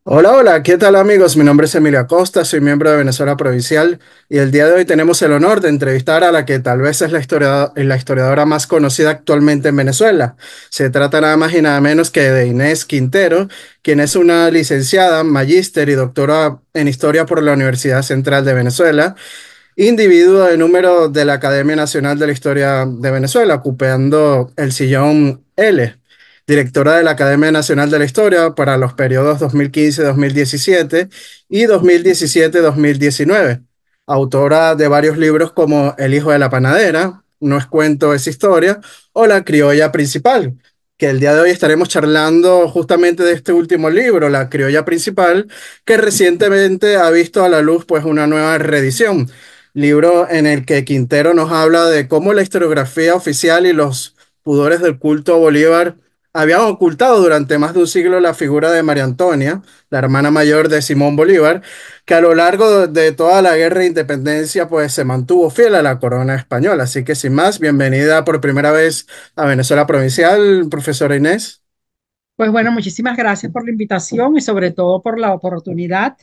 Hola, hola, ¿qué tal amigos? Mi nombre es Emilio Acosta, soy miembro de Venezuela Provincial y el día de hoy tenemos el honor de entrevistar a la que tal vez es la historiadora más conocida actualmente en Venezuela. Se trata nada más y nada menos que de Inés Quintero, quien es una licenciada, magíster y doctora en historia por la Universidad Central de Venezuela, individuo de número de la Academia Nacional de la Historia de Venezuela, ocupando el sillón L, directora de la Academia Nacional de la Historia para los periodos 2015-2017 y 2017-2019, autora de varios libros como El hijo de la panadera, No es cuento, es historia, o La criolla principal, que el día de hoy estaremos charlando justamente de este último libro, La criolla principal, que recientemente ha visto a la luz pues una nueva reedición, libro en el que Quintero nos habla de cómo la historiografía oficial y los pudores del culto a Bolívar habían ocultado durante más de un siglo la figura de María Antonia, la hermana mayor de Simón Bolívar, que a lo largo de toda la guerra de independencia pues se mantuvo fiel a la corona española. Así que sin más, bienvenida por primera vez a Venezuela Provincial, profesora Inés. Pues bueno, muchísimas gracias por la invitación y sobre todo por la oportunidad,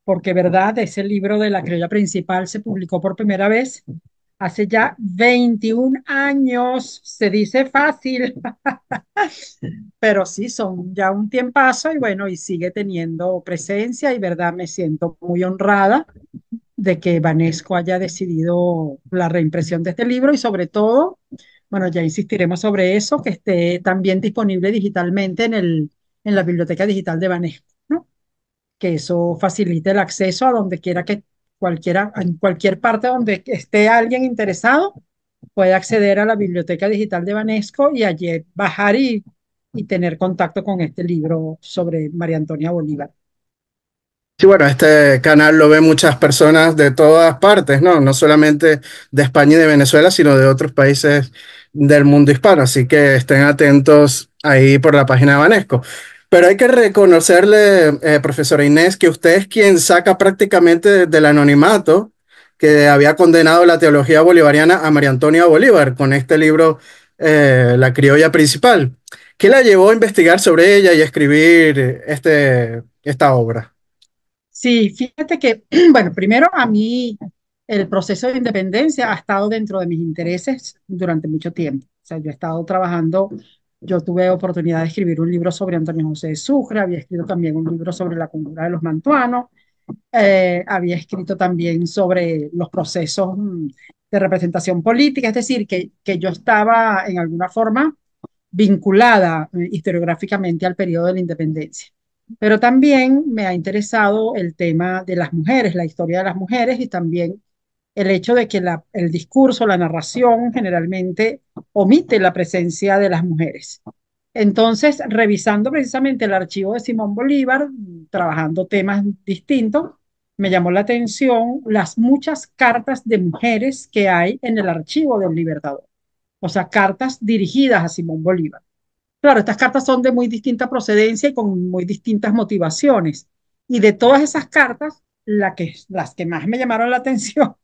porque verdad, ese libro de la criolla principal se publicó por primera vez hace ya 21 años. Se dice fácil, pero sí, son ya un tiempazo y bueno, y sigue teniendo presencia y verdad, me siento muy honrada de que Banesco haya decidido la reimpresión de este libro y sobre todo, bueno, ya insistiremos sobre eso, que esté también disponible digitalmente en la biblioteca digital de Banesco, ¿no? Que eso facilite el acceso a donde quiera que cualquiera, en cualquier parte donde esté alguien interesado, puede acceder a la biblioteca digital de Banesco y allí bajar y tener contacto con este libro sobre María Antonia Bolívar. Sí, bueno, este canal lo ven muchas personas de todas partes, ¿no? No solamente de España y de Venezuela, sino de otros países del mundo hispano. Así que estén atentos ahí por la página de Banesco. Pero hay que reconocerle, profesora Inés, que usted es quien saca prácticamente del anonimato que había condenado la teología bolivariana a María Antonia Bolívar con este libro, La criolla principal. ¿Qué la llevó a investigar sobre ella y a escribir esta obra? Sí, fíjate que, bueno, primero a mí el proceso de independencia ha estado dentro de mis intereses durante mucho tiempo. O sea, yo he estado trabajando, yo tuve oportunidad de escribir un libro sobre Antonio José de Sucre, había escrito también un libro sobre la cultura de los mantuanos, había escrito también sobre los procesos de representación política, es decir, que yo estaba en alguna forma vinculada historiográficamente al periodo de la independencia. Pero también me ha interesado el tema de las mujeres, la historia de las mujeres y también el hecho de que el discurso, la narración generalmente omite la presencia de las mujeres. Entonces, revisando precisamente el archivo de Simón Bolívar, trabajando temas distintos, me llamó la atención las muchas cartas de mujeres que hay en el archivo del Libertador, o sea, cartas dirigidas a Simón Bolívar. Claro, estas cartas son de muy distinta procedencia y con muy distintas motivaciones. Y de todas esas cartas, las que más me llamaron la atención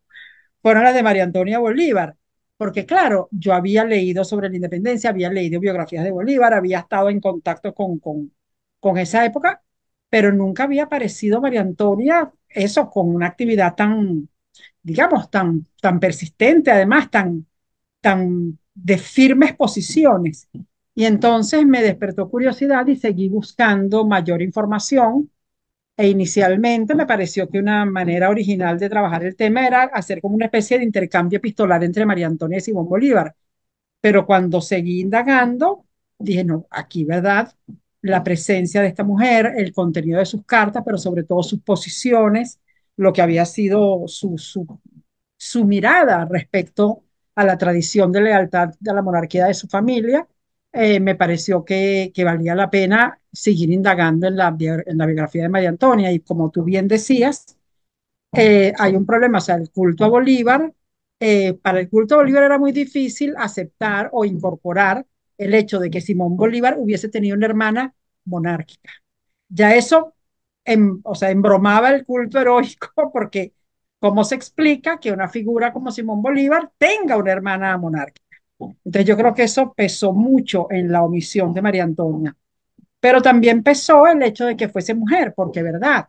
fueron las de María Antonia Bolívar. Porque claro, yo había leído sobre la independencia, había leído biografías de Bolívar, había estado en contacto con esa época, pero nunca había aparecido María Antonia, eso, con una actividad tan, digamos, tan persistente, además, tan de firmes posiciones. Y entonces me despertó curiosidad y seguí buscando mayor información. E inicialmente me pareció que una manera original de trabajar el tema era hacer como una especie de intercambio epistolar entre María Antonia y Simón Bolívar. Pero cuando seguí indagando, dije, no, aquí, ¿verdad? La presencia de esta mujer, el contenido de sus cartas, pero sobre todo sus posiciones, lo que había sido su mirada respecto a la tradición de lealtad de la monarquía de su familia, me pareció que valía la pena seguir indagando en la biografía de María Antonia. Y como tú bien decías, hay un problema, o sea, el culto a Bolívar, para el culto a Bolívar era muy difícil aceptar o incorporar el hecho de que Simón Bolívar hubiese tenido una hermana monárquica. Ya eso, o sea, embromaba el culto heroico porque ¿cómo se explica que una figura como Simón Bolívar tenga una hermana monárquica? Entonces yo creo que eso pesó mucho en la omisión de María Antonia. pero también pesó el hecho de que fuese mujer, porque, ¿verdad?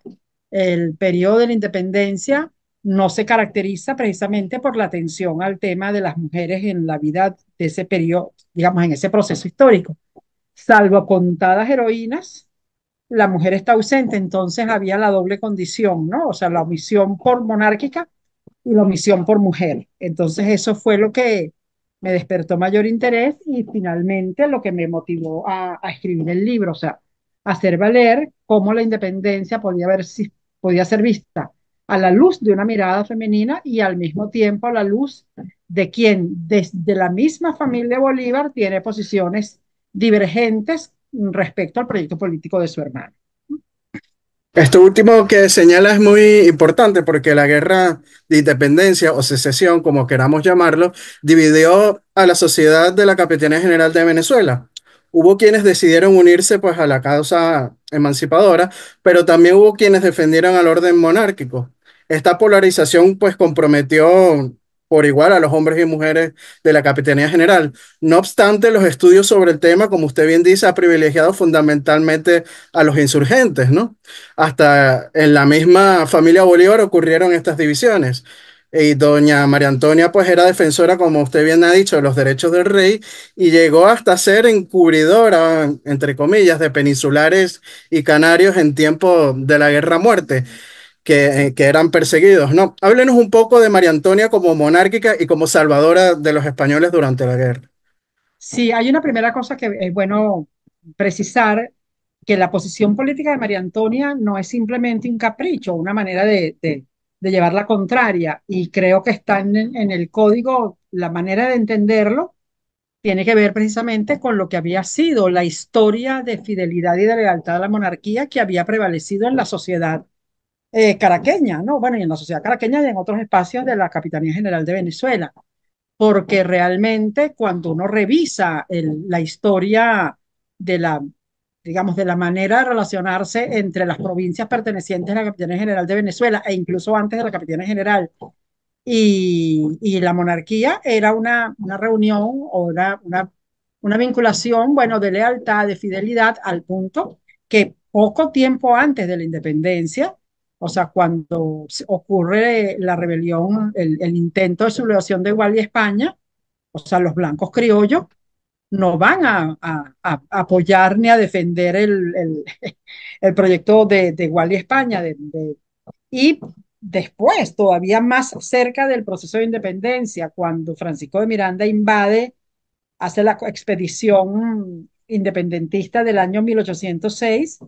El periodo de la independencia no se caracteriza precisamente por la atención al tema de las mujeres en la vida de ese periodo, digamos, en ese proceso histórico. Salvo contadas heroínas, la mujer está ausente, entonces había la doble condición, ¿no? O sea, la omisión por monárquica y la omisión por mujer. Entonces eso fue lo que me despertó mayor interés y finalmente lo que me motivó a escribir el libro, o sea, hacer valer cómo la independencia podía, podía ser vista a la luz de una mirada femenina y al mismo tiempo a la luz de quien desde la misma familia Bolívar tiene posiciones divergentes respecto al proyecto político de su hermano. Esto último que señala es muy importante porque la guerra de independencia o secesión, como queramos llamarlo, dividió a la sociedad de la Capitanía General de Venezuela. Hubo quienes decidieron unirse pues a la causa emancipadora, pero también hubo quienes defendieron al orden monárquico. Esta polarización pues comprometió por igual a los hombres y mujeres de la Capitanía General. No obstante, los estudios sobre el tema, como usted bien dice, ha privilegiado fundamentalmente a los insurgentes, ¿no? Hasta en la misma familia Bolívar ocurrieron estas divisiones. Y doña María Antonia pues era defensora, como usted bien ha dicho, de los derechos del rey y llegó hasta ser encubridora, entre comillas, de peninsulares y canarios en tiempo de la Guerra a Muerte, que eran perseguidos, ¿no? Háblenos un poco de María Antonia como monárquica y como salvadora de los españoles durante la guerra. Sí, hay una primera cosa que es bueno precisar, que la posición política de María Antonia no es simplemente un capricho, una manera de llevar la contraria, y creo que está en el código, la manera de entenderlo tiene que ver precisamente con lo que había sido la historia de fidelidad y de lealtad a la monarquía que había prevalecido en la sociedad caraqueña, ¿no? Bueno, y en la sociedad caraqueña y en otros espacios de la Capitanía General de Venezuela, porque realmente cuando uno revisa la historia de la, digamos, de la manera de relacionarse entre las provincias pertenecientes a la Capitanía General de Venezuela e incluso antes de la Capitanía General y la monarquía, era una reunión o una vinculación, bueno, de lealtad, de fidelidad, al punto que poco tiempo antes de la independencia, o sea, cuando ocurre la rebelión, el intento de sublevación de Iguala y España, o sea, los blancos criollos no van a apoyar ni a defender el proyecto de Iguala y España. Y después, todavía más cerca del proceso de independencia, cuando Francisco de Miranda invade, hace la expedición independentista del año 1806,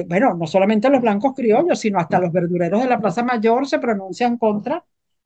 bueno, no solamente los blancos criollos, sino hasta los verdureros de la Plaza Mayor se pronuncian contra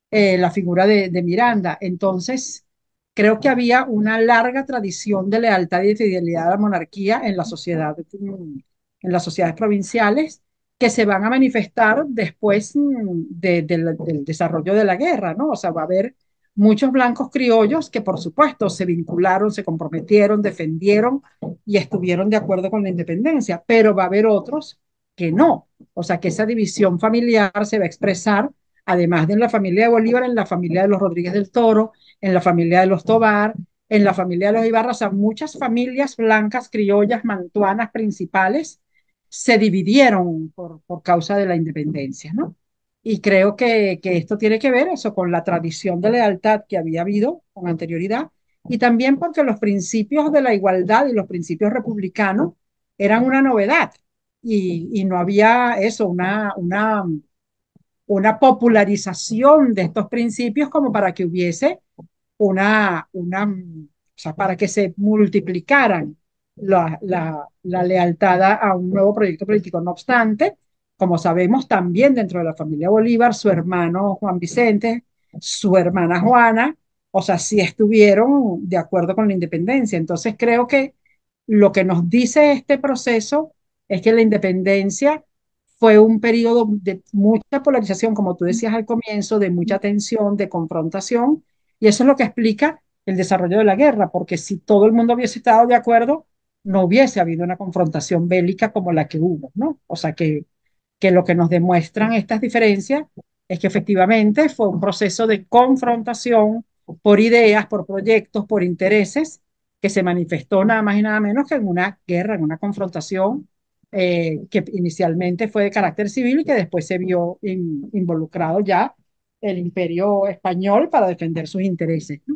la figura de Miranda. Entonces, creo que había una larga tradición de lealtad y de fidelidad a la monarquía en la sociedad, en las sociedades provinciales, que se van a manifestar después del desarrollo de la guerra, ¿no? O sea, va a haber muchos blancos criollos que, por supuesto, se vincularon, se comprometieron, defendieron y estuvieron de acuerdo con la independencia, pero va a haber otros que no. O sea, que esa división familiar se va a expresar, además de en la familia de Bolívar, en la familia de los Rodríguez del Toro, en la familia de los Tobar, en la familia de los Ibarra, o sea, muchas familias blancas, criollas, mantuanas principales se dividieron por causa de la independencia, ¿no? Y creo que esto tiene que ver eso con la tradición de lealtad que había habido con anterioridad y también porque los principios de la igualdad y los principios republicanos eran una novedad y no había eso, una popularización de estos principios como para que hubiese o sea, para que se multiplicaran la lealtad a un nuevo proyecto político. No obstante, como sabemos, también dentro de la familia Bolívar, su hermano Juan Vicente, su hermana Juana, o sea, sí estuvieron de acuerdo con la independencia. Entonces creo que lo que nos dice este proceso es que la independencia fue un periodo de mucha polarización, como tú decías al comienzo, de mucha tensión, de confrontación, y eso es lo que explica el desarrollo de la guerra, porque si todo el mundo hubiese estado de acuerdo, no hubiese habido una confrontación bélica como la que hubo, ¿no? O sea que lo que nos demuestran estas diferencias es que efectivamente fue un proceso de confrontación por ideas, por proyectos, por intereses, que se manifestó nada más y nada menos que en una guerra, en una confrontación que inicialmente fue de carácter civil y que después se vio involucrado ya el imperio español para defender sus intereses, ¿no?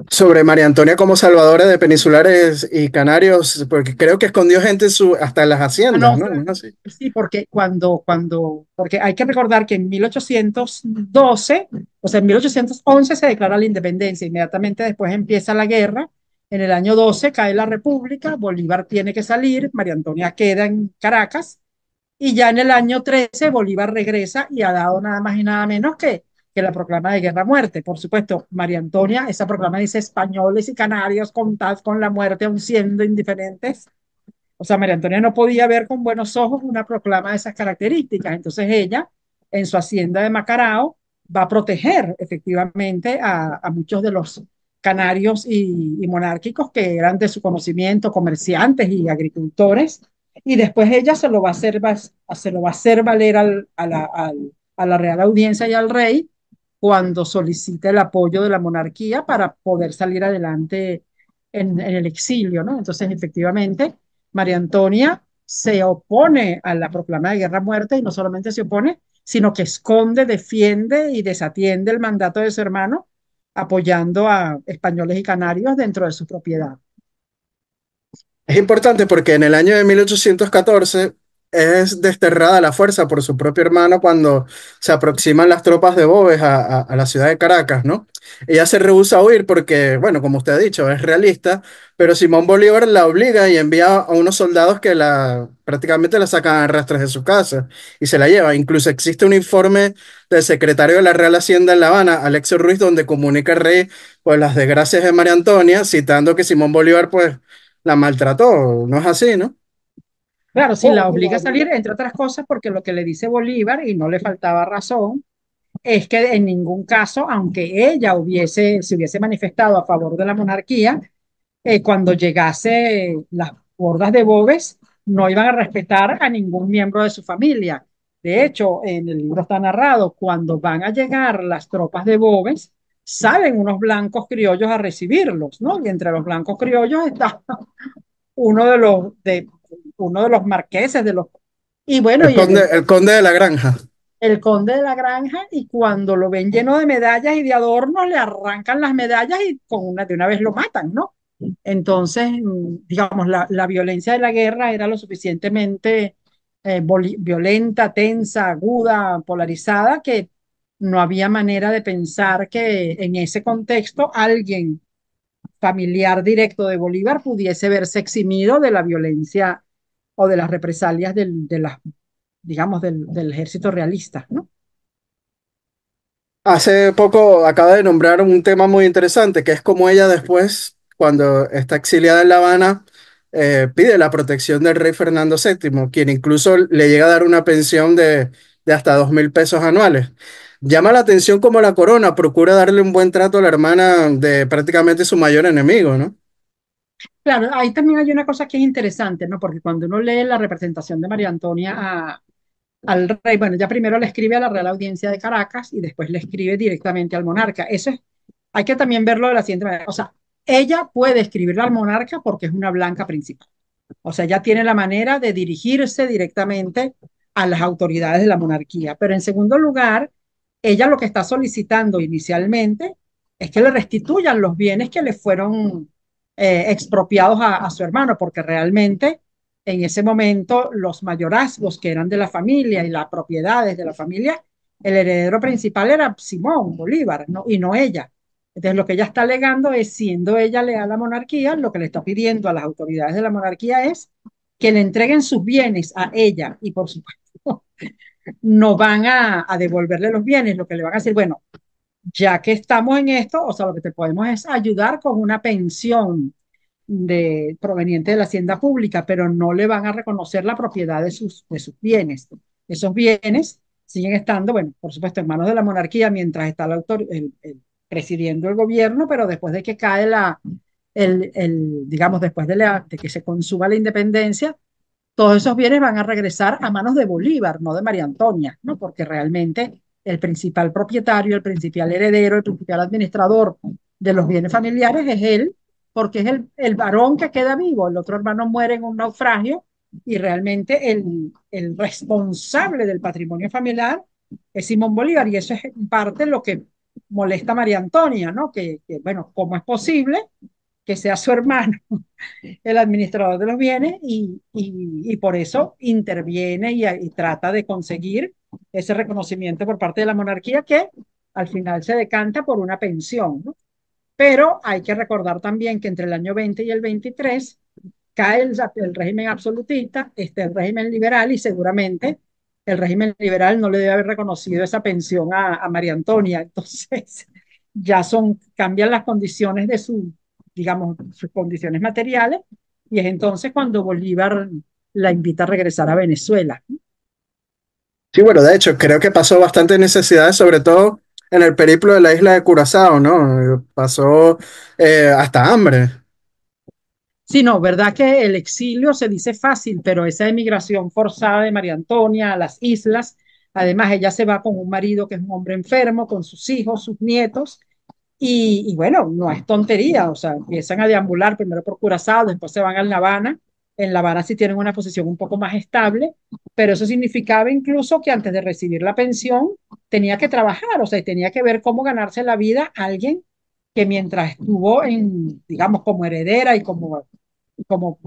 Sobre María Antonia como salvadora de peninsulares y canarios, porque creo que escondió gente hasta en las Ah, haciendas, no, ¿no? ¿No es así? sí, porque porque hay que recordar que en 1812, o sea, en 1811 se declara la independencia, inmediatamente después empieza la guerra, en el año 12 cae la República, Bolívar tiene que salir, María Antonia queda en Caracas, y ya en el año 13 Bolívar regresa y ha dado nada más y nada menos que la proclama de guerra a muerte. Por supuesto, María Antonia, esa proclama dice españoles y canarios contad con la muerte aun siendo indiferentes. O sea, María Antonia no podía ver con buenos ojos una proclama de esas características. Entonces ella, en su hacienda de Macarao, va a proteger efectivamente a muchos de los canarios y monárquicos que eran de su conocimiento, comerciantes y agricultores. Y después ella se lo va a hacer, se lo va a hacer valer a la Real Audiencia y al rey cuando solicita el apoyo de la monarquía para poder salir adelante en el exilio, ¿no? Entonces, efectivamente, María Antonia se opone a la proclama de guerra a muerte y no solamente se opone, sino que esconde, defiende y desatiende el mandato de su hermano, apoyando a españoles y canarios dentro de su propiedad. Es importante porque en el año de 1814 es desterrada a la fuerza por su propio hermano cuando se aproximan las tropas de Boves a la ciudad de Caracas, ¿no? Ella se rehúsa a huir porque, bueno, como usted ha dicho, es realista, pero Simón Bolívar la obliga y envía a unos soldados que prácticamente la sacan a rastras de su casa y se la lleva. Incluso existe un informe del secretario de la Real Hacienda en La Habana, Alexio Ruiz, donde comunica al rey pues las desgracias de María Antonia, citando que Simón Bolívar pues la maltrató, ¿no es así, no? Claro, si la obliga a salir, entre otras cosas, porque lo que le dice Bolívar, y no le faltaba razón, es que en ningún caso, aunque ella se hubiese manifestado a favor de la monarquía, cuando llegase las hordas de Boves, no iban a respetar a ningún miembro de su familia. De hecho, en el libro está narrado, cuando van a llegar las tropas de Boves, salen unos blancos criollos a recibirlos, ¿no? Y entre los blancos criollos está uno uno de los marqueses de los... Y bueno, El conde de la Granja. el conde de la granja, y cuando lo ven lleno de medallas y de adornos, le arrancan las medallas y de una vez lo matan, ¿no? Entonces, digamos, la violencia de la guerra era lo suficientemente violenta, tensa, aguda, polarizada, que no había manera de pensar que en ese contexto alguien familiar directo de Bolívar pudiese verse eximido de la violencia o de las represalias digamos, del ejército realista, ¿no? Hace poco acaba de nombrar un tema muy interesante, que es como ella después, cuando está exiliada en La Habana, pide la protección del rey Fernando VII, quien incluso le llega a dar una pensión de hasta 2.000 pesos anuales. Llama la atención como la corona procura darle un buen trato a la hermana de prácticamente su mayor enemigo, ¿no? Claro, ahí también hay una cosa que es interesante, ¿no? Porque cuando uno lee la representación de María Antonia al rey, bueno, ya primero le escribe a la Real Audiencia de Caracas y después le escribe directamente al monarca. Hay que también verlo de la siguiente manera. O sea, ella puede escribirle al monarca porque es una blanca principal. O sea, ya tiene la manera de dirigirse directamente a las autoridades de la monarquía. Pero en segundo lugar, ella lo que está solicitando inicialmente es que le restituyan los bienes que le fueron expropiados a su hermano, porque realmente en ese momento los mayorazgos que eran de la familia y las propiedades de la familia, el heredero principal era Simón Bolívar, ¿no? Y no ella. Entonces, lo que ella está alegando es, siendo ella leal a la monarquía, lo que le está pidiendo a las autoridades de la monarquía es que le entreguen sus bienes a ella y, por supuesto, no van a devolverle los bienes, lo que le van a decir, bueno, ya que estamos en esto, o sea, lo que te podemos es ayudar con una pensión proveniente de la hacienda pública, pero no le van a reconocer la propiedad de sus bienes. Esos bienes siguen estando, bueno, por supuesto, en manos de la monarquía mientras está presidiendo el gobierno, pero después de que cae digamos, después de que se consuma la independencia, todos esos bienes van a regresar a manos de Bolívar, no de María Antonia, ¿no? Porque realmente el principal propietario, el principal heredero, el principal administrador de los bienes familiares es él, porque es el varón que queda vivo, el otro hermano muere en un naufragio y realmente el responsable del patrimonio familiar es Simón Bolívar y eso es en parte lo que molesta a María Antonia, ¿no? Bueno, ¿cómo es posible que sea su hermano el administrador de los bienes y por eso interviene y trata de conseguir ese reconocimiento por parte de la monarquía que al final se decanta por una pensión, ¿no? Pero hay que recordar también que entre el año 20 y el 23 cae el régimen absolutista, el régimen liberal y seguramente el régimen liberal no le debe haber reconocido esa pensión a María Antonia. Entonces, ya cambian las condiciones de digamos, sus condiciones materiales y es entonces cuando Bolívar la invita a regresar a Venezuela. Sí, bueno, de hecho, creo que pasó bastante necesidades, sobre todo en el periplo de la isla de Curazao, ¿no? Pasó hasta hambre. Sí, no, verdad que el exilio se dice fácil, pero esa emigración forzada de María Antonia a las islas, además ella se va con un marido que es un hombre enfermo, con sus hijos, sus nietos, y bueno, no es tontería, o sea, empiezan a deambular primero por Curazao, después se van a La Habana. En La Habana sí tienen una posición un poco más estable, pero eso significaba incluso que antes de recibir la pensión tenía que trabajar, o sea, tenía que ver cómo ganarse la vida alguien que mientras estuvo digamos, como heredera y como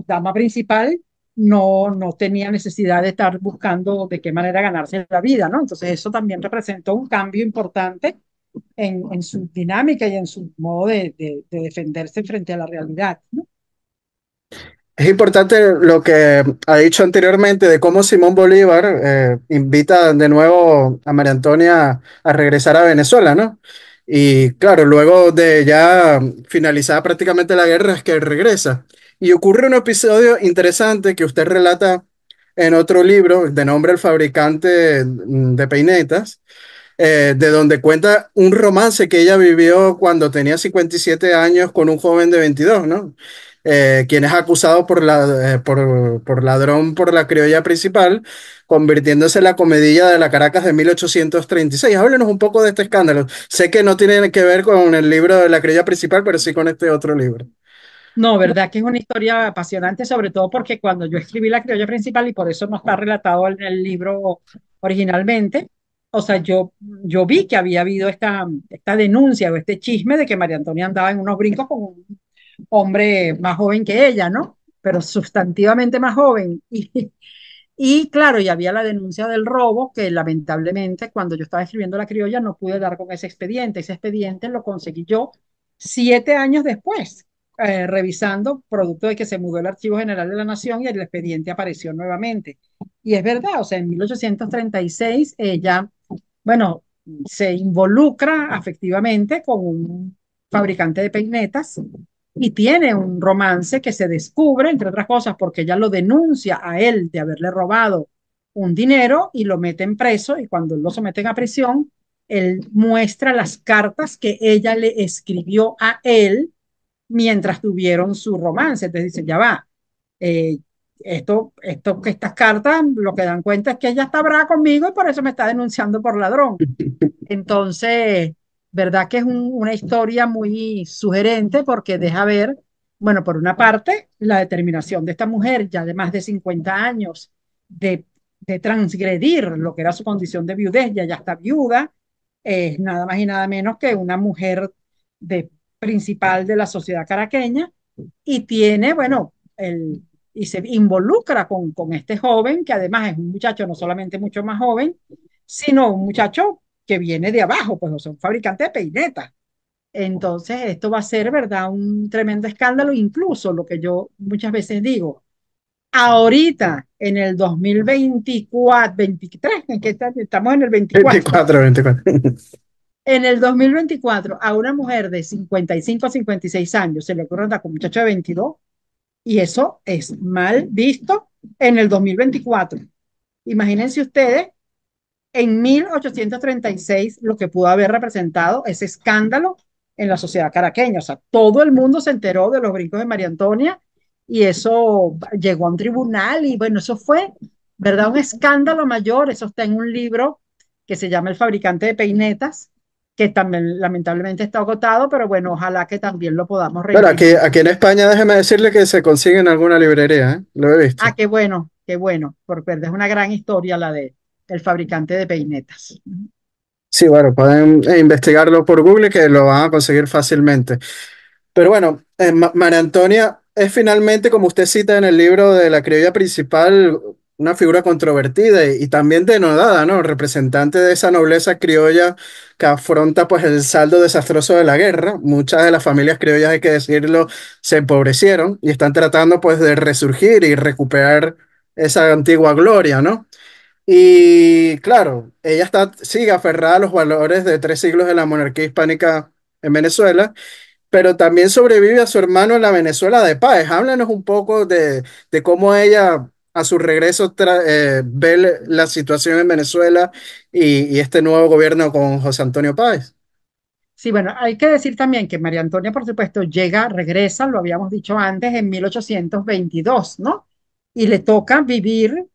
dama principal, no tenía necesidad de estar buscando de qué manera ganarse la vida, ¿no? Entonces eso también representó un cambio importante en su dinámica y en su modo de defenderse frente a la realidad, ¿no? Es importante lo que ha dicho anteriormente de cómo Simón Bolívar invita de nuevo a María Antonia a regresar a Venezuela, ¿no? Y claro, luego de ya finalizada prácticamente la guerra es que regresa. Y ocurre un episodio interesante que usted relata en otro libro de nombre El fabricante de peinetas, de donde cuenta un romance que ella vivió cuando tenía 57 años con un joven de 22, ¿no? Quien es acusado por ladrón por la criolla principal, convirtiéndose en la comedilla de la Caracas de 1836. Háblenos un poco de este escándalo. Sé que no tiene que ver con el libro de la criolla principal, pero sí con este otro libro. No, verdad que es una historia apasionante, sobre todo porque cuando yo escribí La criolla principal, y por eso no está relatado en el libro originalmente, o sea, yo vi que había habido esta denuncia o este chisme de que María Antonia andaba en unos brincos con un hombre más joven que ella, ¿no? Pero sustantivamente más joven. Y claro, y había la denuncia del robo, que lamentablemente cuando yo estaba escribiendo La criolla no pude dar con ese expediente. Ese expediente lo conseguí yo 7 años después, revisando, producto de que se mudó el Archivo General de la Nación y el expediente apareció nuevamente. Y es verdad, o sea, en 1836 ella, bueno, se involucra afectivamente con un fabricante de peinetas y tiene un romance que se descubre, entre otras cosas, porque ella lo denuncia a él de haberle robado un dinero y lo meten preso y cuando lo someten a prisión, él muestra las cartas que ella le escribió a él mientras tuvieron su romance. Entonces dice, ya va, eh, que estas cartas lo que dan cuenta es que ella está brava conmigo y por eso me está denunciando por ladrón. Entonces, verdad que es una historia muy sugerente porque deja ver, bueno, por una parte, la determinación de esta mujer ya de más de 50 años de transgredir lo que era su condición de viudez, ya está viuda, es nada más y nada menos que una mujer principal de la sociedad caraqueña y tiene, bueno, y se involucra con este joven que además es un muchacho no solamente mucho más joven, sino un muchacho que viene de abajo, pues, o sea, un fabricante de peinetas. Entonces, esto va a ser, ¿verdad? Un tremendo escándalo, incluso lo que yo muchas veces digo, ahorita, en el 2024, 23, ¿en qué estamos en el 24? 24, 24. En el 2024, a una mujer de 55 a 56 años se le ocurre andar con un muchacho de 22 y eso es mal visto en el 2024. Imagínense ustedes en 1836 lo que pudo haber representado ese escándalo en la sociedad caraqueña. O sea, todo el mundo se enteró de los brincos de María Antonia y eso llegó a un tribunal y bueno, eso fue, ¿verdad? Un escándalo mayor. Eso está en un libro que se llama El fabricante de peinetas que también lamentablemente está agotado, pero bueno, ojalá que también lo podamos Bueno, reimprimir. aquí en España déjeme decirle que se consigue en alguna librería, ¿eh? Lo he visto. Qué bueno, porque es una gran historia la de el fabricante de peinetas. Sí, bueno, pueden investigarlo por Google que lo van a conseguir fácilmente. Pero bueno, María Antonia es finalmente, como usted cita en el libro de la criolla principal, una figura controvertida y también denodada, ¿no? Representante de esa nobleza criolla que afronta pues el saldo desastroso de la guerra. Muchas de las familias criollas, hay que decirlo, se empobrecieron y están tratando pues de resurgir y recuperar esa antigua gloria, ¿no? Y claro, ella sigue aferrada a los valores de 3 siglos de la monarquía hispánica en Venezuela, pero también sobrevive a su hermano en la Venezuela de Páez. Háblanos un poco de cómo ella, a su regreso, ve la situación en Venezuela y este nuevo gobierno con José Antonio Páez. Sí, bueno, hay que decir también que María Antonia, por supuesto, llega, regresa, lo habíamos dicho antes, en 1822, ¿no? Y le toca vivir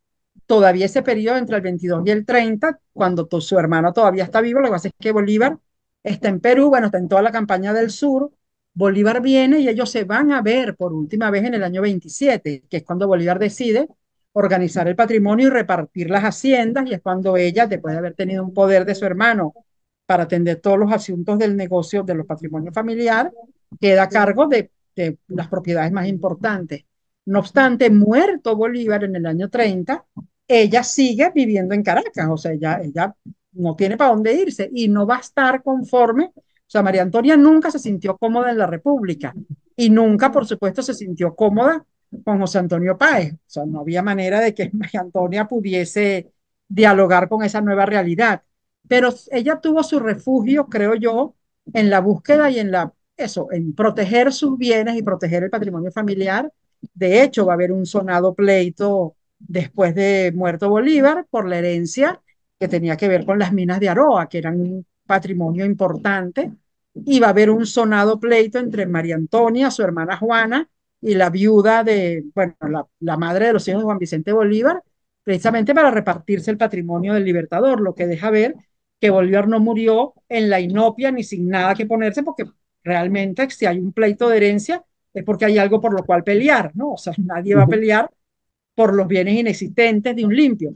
todavía ese periodo entre el 22 y el 30, cuando su hermano todavía está vivo. Lo que pasa es que Bolívar está en Perú, bueno, está en toda la campaña del sur. Bolívar viene y ellos se van a ver por última vez en el año 27, que es cuando Bolívar decide organizar el patrimonio y repartir las haciendas, y es cuando ella, después de haber tenido un poder de su hermano para atender todos los asuntos del negocio de los patrimonios familiares, queda a cargo de las propiedades más importantes. No obstante, muerto Bolívar en el año 30, ella sigue viviendo en Caracas, o sea, ella no tiene para dónde irse y no va a estar conforme. O sea, María Antonia nunca se sintió cómoda en la República y nunca, por supuesto, se sintió cómoda con José Antonio Páez. O sea, no había manera de que María Antonia pudiese dialogar con esa nueva realidad. Pero ella tuvo su refugio, creo yo, en la búsqueda y en en proteger sus bienes y proteger el patrimonio familiar. De hecho, va a haber un sonado pleito después de muerto Bolívar por la herencia que tenía que ver con las minas de Aroa, que eran un patrimonio importante, y va a haber un sonado pleito entre María Antonia, su hermana Juana, y la viuda de, bueno, la madre de los hijos de Juan Vicente Bolívar, precisamente para repartirse el patrimonio del Libertador, lo que deja ver que Bolívar no murió en la inopia ni sin nada que ponerse, porque realmente si hay un pleito de herencia es porque hay algo por lo cual pelear, ¿no? O sea, nadie va a Ujú. pelear por los bienes inexistentes de un limpio,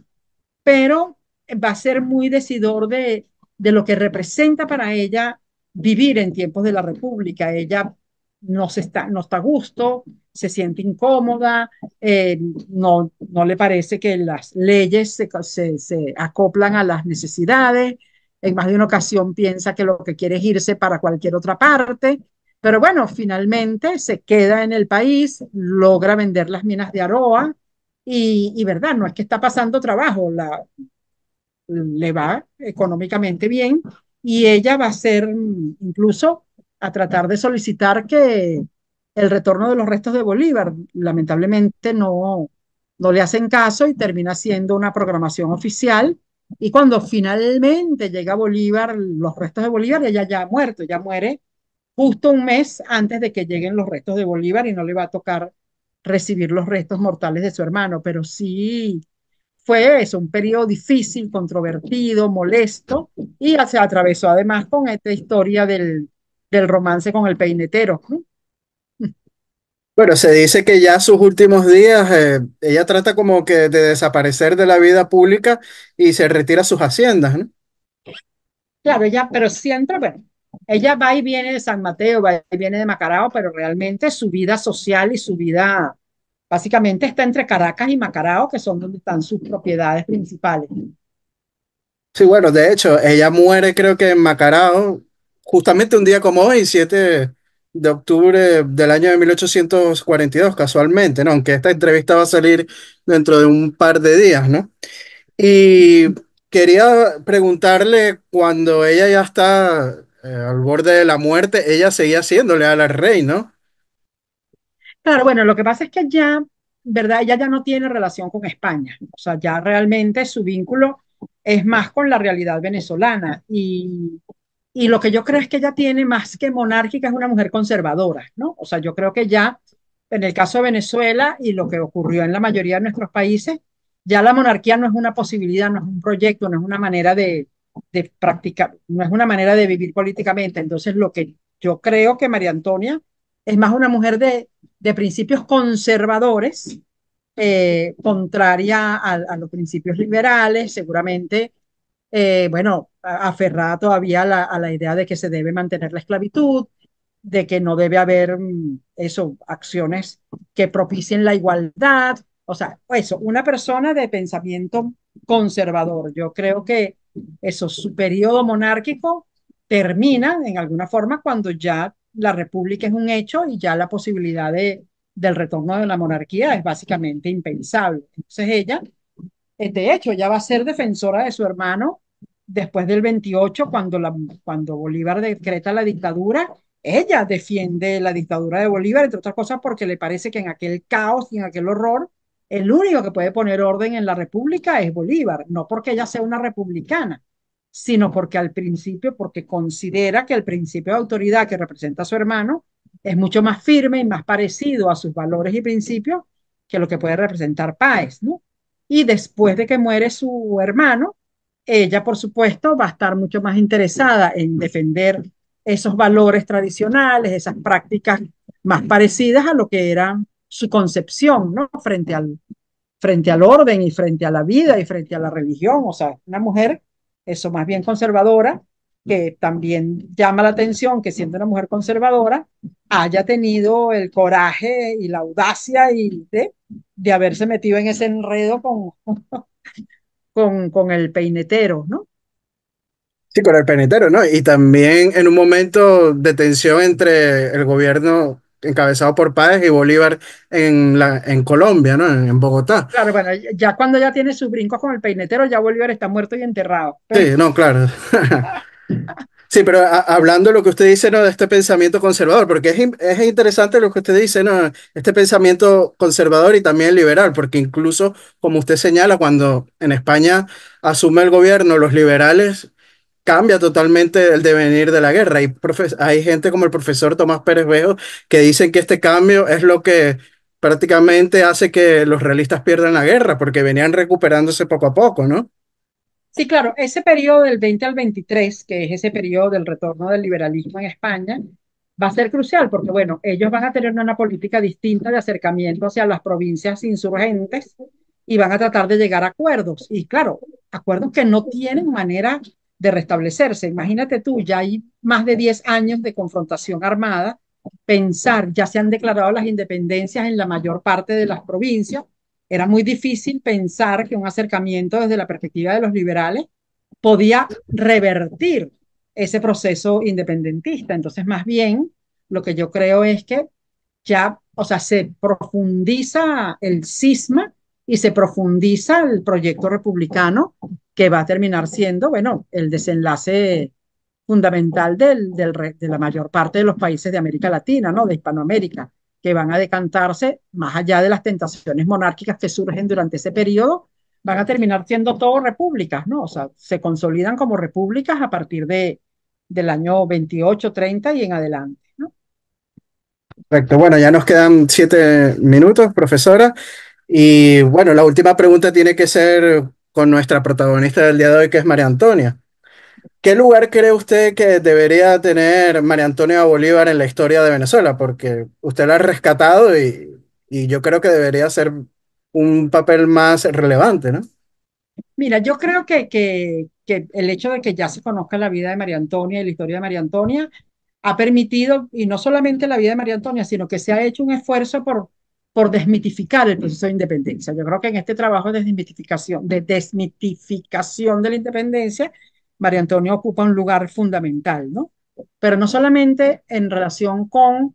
pero va a ser muy decidor de lo que representa para ella vivir en tiempos de la República. Ella no está a gusto, se siente incómoda, no le parece que las leyes se acoplan a las necesidades. En más de una ocasión piensa que lo que quiere es irse para cualquier otra parte, pero bueno, finalmente se queda en el país, logra vender las minas de Aroa verdad, no es que está pasando trabajo, le va económicamente bien y ella va a ser incluso a tratar de solicitar que el retorno de los restos de Bolívar. Lamentablemente no le hacen caso y termina siendo una programación oficial. Y cuando finalmente llega Bolívar, los restos de Bolívar, ella ya ha muerto, ya muere justo un mes antes de que lleguen los restos de Bolívar y no le va a tocar recibir los restos mortales de su hermano, pero sí fue eso, un periodo difícil, controvertido, molesto, y se atravesó además con esta historia del romance con el peinetero, ¿no? Bueno, se dice que ya sus últimos días, ella trata como que de desaparecer de la vida pública y se retira a sus haciendas, ¿no? Claro, ella, pero siempre, bueno, ella va y viene de San Mateo, va y viene de Macarao, pero realmente su vida social y su vida básicamente está entre Caracas y Macarao, que son donde están sus propiedades principales. Sí, bueno, de hecho, ella muere creo que en Macarao, justamente un día como hoy, 7 de octubre del año de 1842, casualmente, ¿no? Aunque esta entrevista va a salir dentro de un par de días, ¿no? Y quería preguntarle, cuando ella ya está al borde de la muerte, ella seguía siendo leal al rey, ¿no? Claro, bueno, lo que pasa es que ya, ¿verdad? Ella ya no tiene relación con España. O sea, ya realmente su vínculo es más con la realidad venezolana. Y lo que yo creo es que ella tiene más que monárquica, es una mujer conservadora, ¿no? O sea, yo creo que ya, en el caso de Venezuela y lo que ocurrió en la mayoría de nuestros países, ya la monarquía no es una posibilidad, no es un proyecto, no es una manera de practicar, no es una manera de vivir políticamente. Entonces, lo que yo creo que María Antonia es más una mujer de principios conservadores, contraria a los principios liberales, seguramente, bueno, aferrada todavía a la idea de que se debe mantener la esclavitud, de que no debe haber eso, acciones que propicien la igualdad. O sea, eso, una persona de pensamiento conservador. Yo creo que eso, su periodo monárquico termina en alguna forma cuando ya la república es un hecho y ya la posibilidad del retorno de la monarquía es básicamente impensable. Entonces ella, de hecho, ya va a ser defensora de su hermano después del 28, cuando Bolívar decreta la dictadura. Ella defiende la dictadura de Bolívar, entre otras cosas, porque le parece que en aquel caos y en aquel horror, el único que puede poner orden en la república es Bolívar, no porque ella sea una republicana, sino porque al principio, porque considera que el principio de autoridad que representa a su hermano es mucho más firme y más parecido a sus valores y principios que lo que puede representar Páez, ¿no? Y después de que muere su hermano, ella, por supuesto, va a estar mucho más interesada en defender esos valores tradicionales, esas prácticas más parecidas a lo que era su concepción, ¿no? Frente al orden y frente a la vida y frente a la religión. O sea, una mujer, eso más bien conservadora, que también llama la atención que siendo una mujer conservadora haya tenido el coraje y la audacia de haberse metido en ese enredo con el peinetero, ¿no? Sí, con el penitero, ¿no? Y también en un momento de tensión entre el gobierno encabezado por Páez y Bolívar en Colombia, ¿no? En Bogotá. Claro, bueno, ya cuando ya tiene sus brincos con el peinetero, ya Bolívar está muerto y enterrado. Sí, no, claro. Sí, pero hablando de lo que usted dice, ¿no? De este pensamiento conservador, porque es interesante lo que usted dice, ¿no? Este pensamiento conservador y también liberal, porque incluso, como usted señala, cuando en España asume el gobierno, los liberales cambia totalmente el devenir de la guerra. Hay gente como el profesor Tomás Pérez Vejo que dicen que este cambio es lo que prácticamente hace que los realistas pierdan la guerra, porque venían recuperándose poco a poco, ¿no? Sí, claro, ese periodo del 20 al 23, que es ese periodo del retorno del liberalismo en España, va a ser crucial porque, bueno, ellos van a tener una política distinta de acercamiento hacia las provincias insurgentes y van a tratar de llegar a acuerdos. Y claro, acuerdos que no tienen manera de restablecerse. Imagínate tú, ya hay más de 10 años de confrontación armada, pensar, ya se han declarado las independencias en la mayor parte de las provincias. Era muy difícil pensar que un acercamiento desde la perspectiva de los liberales podía revertir ese proceso independentista. Entonces, más bien, lo que yo creo es que ya, o sea, se profundiza el cisma y se profundiza el proyecto republicano que va a terminar siendo, bueno, el desenlace fundamental de la mayor parte de los países de América Latina, ¿no? De Hispanoamérica, que van a decantarse más allá de las tentaciones monárquicas que surgen durante ese periodo, van a terminar siendo todo repúblicas, ¿no? O sea, se consolidan como repúblicas a partir del año 28, 30 y en adelante, ¿no? Perfecto. Bueno, ya nos quedan 7 minutos, profesora. Y bueno, la última pregunta tiene que ser con nuestra protagonista del día de hoy, que es María Antonia. ¿Qué lugar cree usted que debería tener María Antonia Bolívar en la historia de Venezuela? Porque usted la ha rescatado y yo creo que debería ser un papel más relevante, ¿no? Mira, yo creo que el hecho de que ya se conozca la vida de María Antonia y la historia de María Antonia ha permitido, y no solamente la vida de María Antonia, sino que se ha hecho un esfuerzo por desmitificar el proceso de independencia. Yo creo que en este trabajo de desmitificación de la independencia, María Antonia ocupa un lugar fundamental, ¿no? Pero no solamente en relación con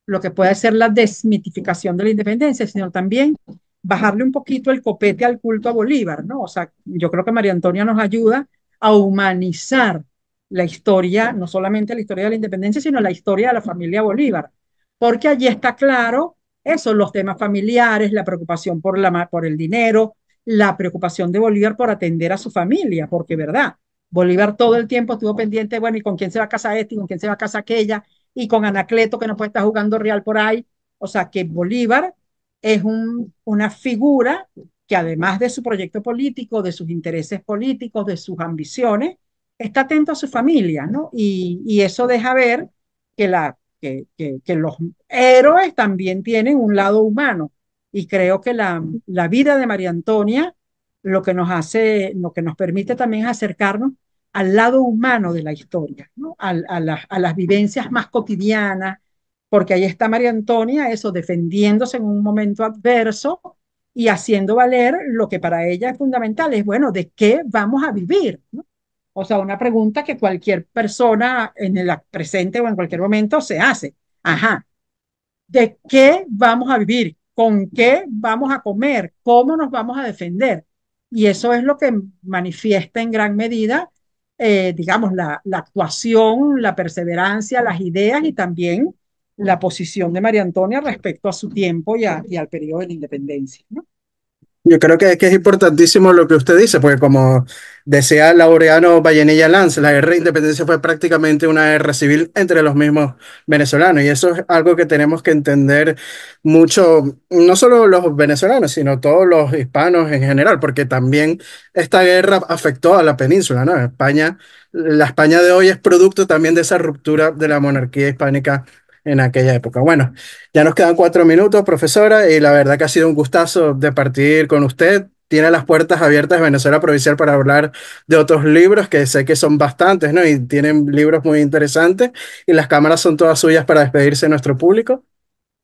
lo que puede ser la desmitificación de la independencia, sino también bajarle un poquito el copete al culto a Bolívar, ¿no? O sea, yo creo que María Antonia nos ayuda a humanizar la historia, no solamente la historia de la independencia, sino la historia de la familia Bolívar, porque allí está claro eso, los temas familiares, la preocupación por el dinero, la preocupación de Bolívar por atender a su familia, porque, ¿verdad? Bolívar todo el tiempo estuvo pendiente, bueno, ¿y con quién se va a casar este? ¿Y con quién se va a casar aquella? Y con Anacleto, que no puede estar jugando real por ahí. O sea, que Bolívar es una figura que además de su proyecto político, de sus intereses políticos, de sus ambiciones, está atento a su familia, ¿no? Y eso deja ver que los héroes también tienen un lado humano. Y creo que la vida de María Antonia lo que nos hace, lo que nos permite también es acercarnos al lado humano de la historia, ¿no? A las vivencias más cotidianas, porque ahí está María Antonia, eso, defendiéndose en un momento adverso y haciendo valer lo que para ella es fundamental, es, bueno, ¿de qué vamos a vivir? ¿No? O sea, una pregunta que cualquier persona en el presente o en cualquier momento se hace. Ajá, ¿de qué vamos a vivir? ¿Con qué vamos a comer? ¿Cómo nos vamos a defender? Y eso es lo que manifiesta en gran medida, digamos, la actuación, la perseverancia, las ideas y también la posición de María Antonia respecto a su tiempo y al periodo de la independencia, ¿no? Yo creo que es importantísimo lo que usted dice, porque como decía Laureano Vallenilla Lanz, la guerra de independencia fue prácticamente una guerra civil entre los mismos venezolanos, y eso es algo que tenemos que entender mucho, no solo los venezolanos, sino todos los hispanos en general, porque también esta guerra afectó a la península, ¿no? España, la España de hoy es producto también de esa ruptura de la monarquía hispánica en aquella época. Bueno. Ya nos quedan 4 minutos, profesora, y la verdad que ha sido un gustazo de partir con usted. Tiene las puertas abiertas de Venezuela Provincial para hablar de otros libros, que sé que son bastantes, ¿no? Y tienen libros muy interesantes, y las cámaras son todas suyas para despedirse de nuestro público.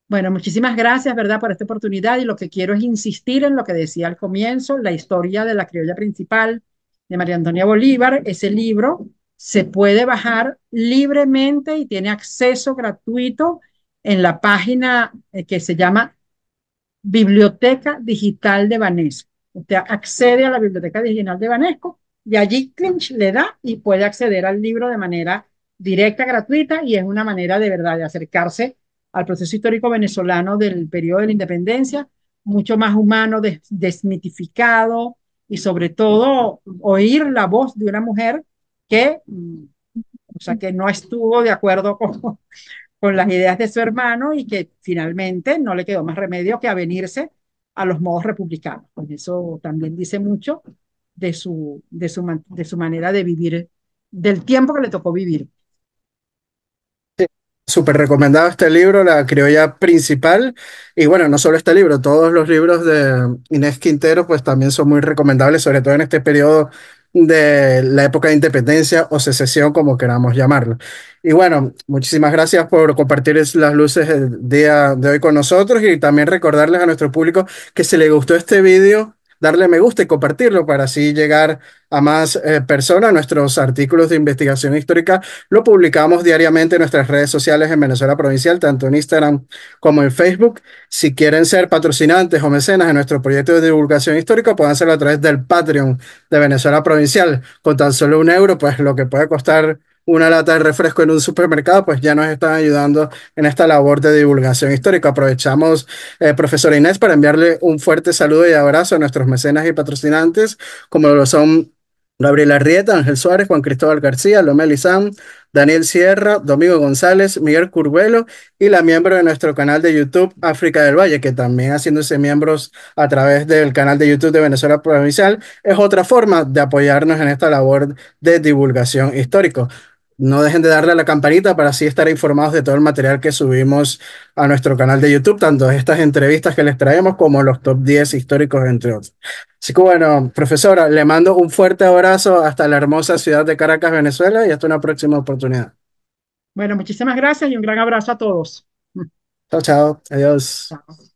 Bueno, muchísimas gracias, ¿verdad?, por esta oportunidad y lo que quiero es insistir en lo que decía al comienzo, la historia de la criolla principal de María Antonia Bolívar. Ese libro se puede bajar libremente y tiene acceso gratuito en la página que se llama Biblioteca Digital de Banesco. Usted accede a la Biblioteca Digital de Banesco y allí clinch le da y puede acceder al libro de manera directa, gratuita, y es una manera de verdad de acercarse al proceso histórico venezolano del periodo de la independencia, mucho más humano, desmitificado y sobre todo oír la voz de una mujer que, o sea, que no estuvo de acuerdo con las ideas de su hermano y que finalmente no le quedó más remedio que avenirse a los modos republicanos. Pues eso también dice mucho de su manera de vivir, del tiempo que le tocó vivir. Súper recomendado este libro, La criolla principal. Y bueno, no solo este libro, todos los libros de Inés Quintero pues también son muy recomendables, sobre todo en este periodo de la época de independencia o secesión, como queramos llamarlo. Y bueno, muchísimas gracias por compartir las luces el día de hoy con nosotros, y también recordarles a nuestro público que si les gustó este video, darle me gusta y compartirlo para así llegar a más personas. Nuestros artículos de investigación histórica lo publicamos diariamente en nuestras redes sociales en Venezuela Provincial, tanto en Instagram como en Facebook. Si quieren ser patrocinantes o mecenas en nuestro proyecto de divulgación histórica, pueden hacerlo a través del Patreon de Venezuela Provincial. Con tan solo 1 euro, pues lo que puede costar una lata de refresco en un supermercado, pues ya nos están ayudando en esta labor de divulgación histórica. Aprovechamos, profesora Inés, para enviarle un fuerte saludo y abrazo a nuestros mecenas y patrocinantes, como lo son Gabriela Arrieta, Ángel Suárez, Juan Cristóbal García, Lomé Lizán, Daniel Sierra, Domingo González, Miguel Curvelo, y la miembro de nuestro canal de YouTube, África del Valle, que también haciéndose miembros a través del canal de YouTube de Venezuela Provincial, es otra forma de apoyarnos en esta labor de divulgación histórico. No dejen de darle a la campanita para así estar informados de todo el material que subimos a nuestro canal de YouTube, tanto estas entrevistas que les traemos como los top 10 históricos, entre otros. Así que bueno, profesora, le mando un fuerte abrazo hasta la hermosa ciudad de Caracas, Venezuela, y hasta una próxima oportunidad. Bueno, muchísimas gracias y un gran abrazo a todos. Chao, chao. Adiós. Chao.